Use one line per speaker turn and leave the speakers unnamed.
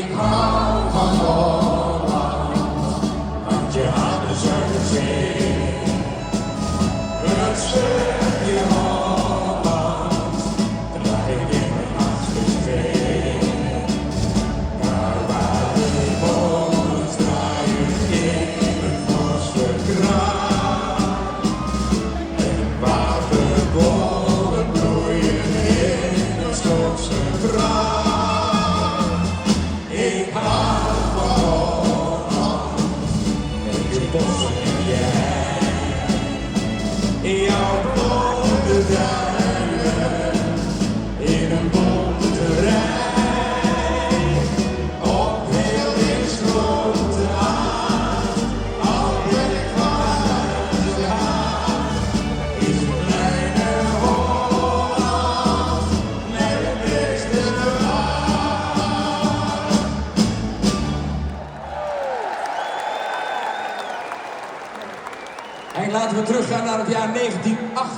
Ik hou van Holland, want je handen zijn de zee. Het stukje Holland, draai ik in mijn achterveen. Daar waar de bomen draaien in een forse kraan. En waar de bollen bloeien in een Schotse graan. Ik hou van Holland, en de bossen en jij. Jouw blonde duinen in een bonterij. Op heel linksgrote aard, al ben ik van huis gehaald, is het kleine Holland met het beste verhaal. En laten we teruggaan naar het jaar 1908.